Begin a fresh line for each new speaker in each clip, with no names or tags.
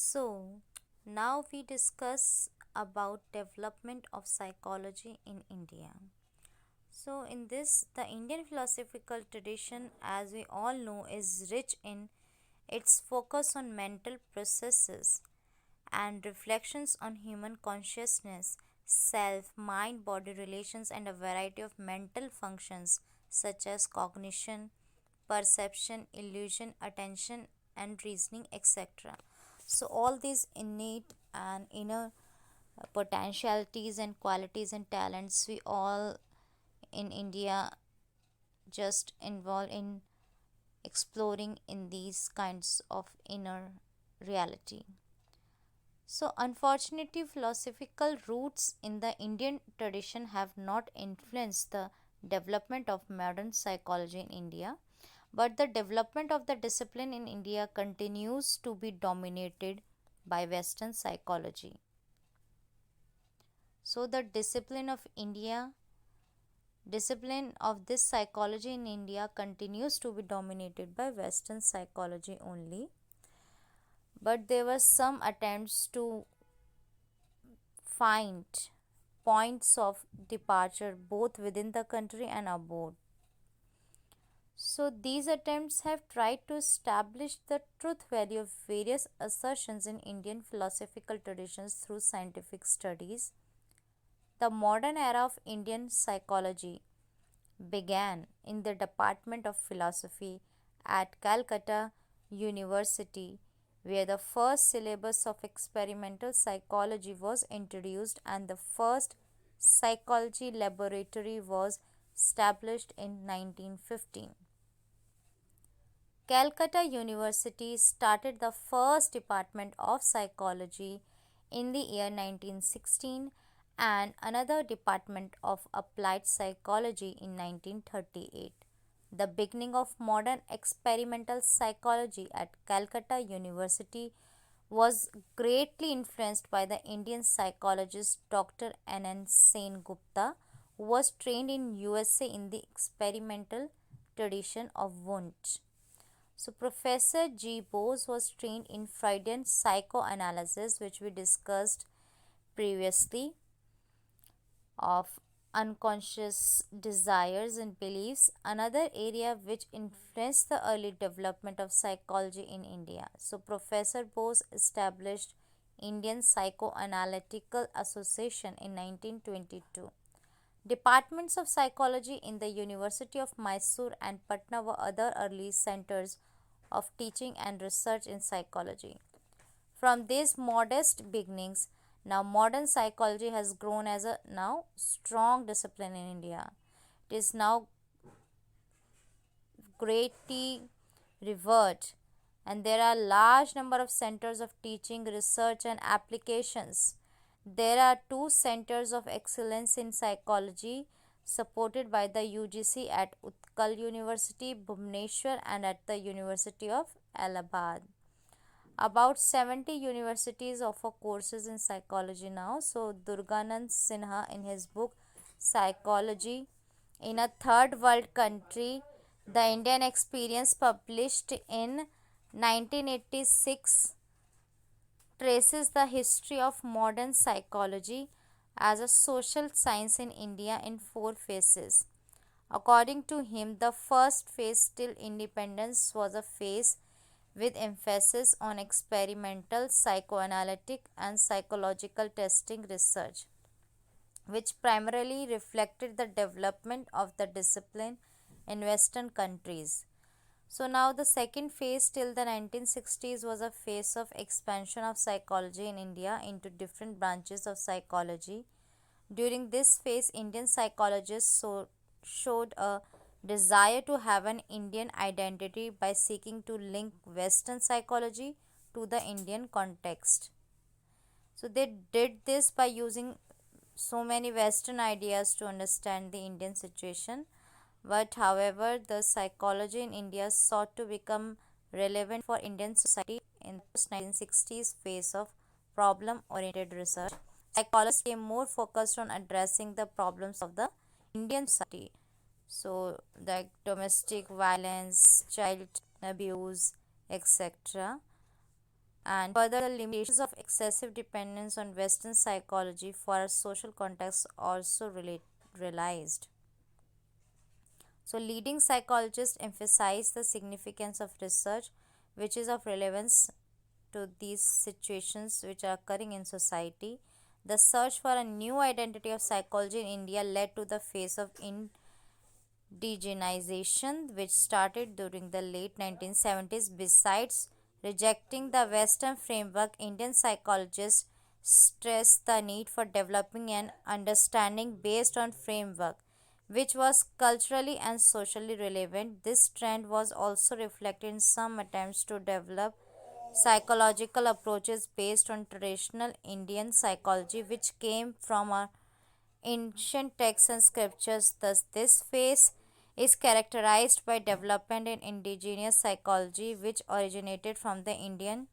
So, now we discuss about development of psychology in India. So, in this, the Indian philosophical tradition, as we all know, is rich in its focus on mental processes and reflections on human consciousness, self, mind body relations, and a variety of mental functions such as cognition, perception, illusion, attention, and reasoning, etc. So, all these innate and inner potentialities and qualities and talents we all in India just involve in exploring in these kinds of inner reality. So, unfortunately, philosophical roots in the Indian tradition have not influenced the development of modern psychology in India, but the development of the discipline in India continues to be dominated by Western psychology. So, the discipline of this psychology in India continues to be dominated by Western psychology only. But there were some attempts to find points of departure both within the country and abroad. So, these attempts have tried to establish the truth value of various assertions in Indian philosophical traditions through scientific studies. The modern era of Indian psychology began in the Department of Philosophy at Calcutta University, where the first syllabus of experimental psychology was introduced and the first psychology laboratory was established in 1915. Calcutta University started the first department of psychology in the year 1916 and another department of applied psychology in 1938. The beginning of modern experimental psychology at Calcutta University was greatly influenced by the Indian psychologist Dr. N. Sengupta, who was trained in USA in the experimental tradition of Wundt. So, Professor G. Bose was trained in Freudian psychoanalysis, which we discussed previously, of unconscious desires and beliefs, another area which influenced the early development of psychology in India. So, Professor Bose established Indian Psychoanalytical Association in 1922. Departments of psychology in the University of Mysore and Patna were other early centers of teaching and research in psychology. From these modest beginnings, now modern psychology has grown as a now strong discipline in India. It is now greatly revered, and there are large number of centers of teaching, research, and applications. There are two centers of excellence in psychology supported by the UGC at Utkal University, Bhubaneswar, and at the University of Allahabad. About 70 universities offer courses in psychology now. So, Durganand Sinha, in his book Psychology in a Third World Country, the Indian Experience, published in 1986, traces the history of modern psychology as a social science in India in four phases. According to him, the first phase till independence was a phase with emphasis on experimental, psychoanalytic, and psychological testing research, which primarily reflected the development of the discipline in Western countries. So, now the second phase till the 1960s was a phase of expansion of psychology in India into different branches of psychology. During this phase, Indian psychologists showed a desire to have an Indian identity by seeking to link Western psychology to the Indian context. So, they did this by using so many Western ideas to understand the Indian situation. But, however, the psychology in India sought to become relevant for Indian society in the 1960s phase of problem oriented research. Psychologists became more focused on addressing the problems of the Indian society. So, like domestic violence, child abuse, etc. And further, the limitations of excessive dependence on Western psychology for our social context also realized. So, leading psychologists emphasize the significance of research which is of relevance to these situations which are occurring in society. The search for a new identity of psychology in India led to the phase of indigenization, which started during the late 1970s. Besides rejecting the Western framework, Indian psychologists stressed the need for developing an understanding based on framework which was culturally and socially relevant. This trend was also reflected in some attempts to develop psychological approaches based on traditional Indian psychology, which came from our ancient texts and scriptures. Thus, this phase is characterized by development in indigenous psychology, which originated from the Indian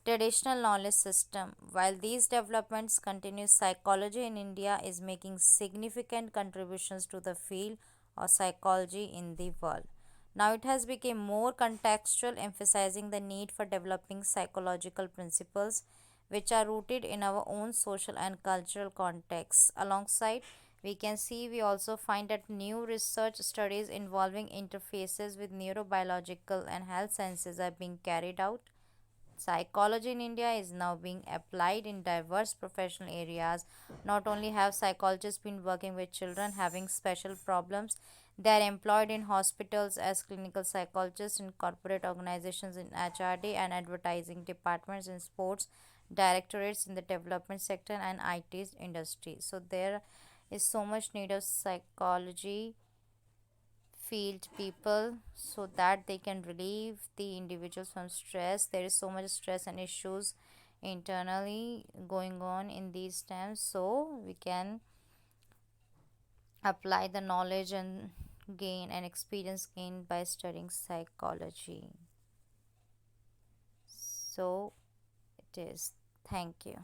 traditional knowledge system. While these developments continue, psychology in India is making significant contributions to the field of psychology in the world. Now it has become more contextual, emphasizing the need for developing psychological principles which are rooted in our own social and cultural contexts. Alongside, we also find that new research studies involving interfaces with neurobiological and health sciences are being carried out. Psychology in India is now being applied in diverse professional areas. Not only have psychologists been working with children having special problems, they are employed in hospitals as clinical psychologists, in corporate organizations in HRD and advertising departments, in sports directorates, in the development sector and IT industry. So there is so much need of psychology field people so that they can relieve the individuals from stress. There is so much stress and issues internally going on in these times, so we can apply the knowledge and gain and experience gained by studying psychology. So it is. Thank you.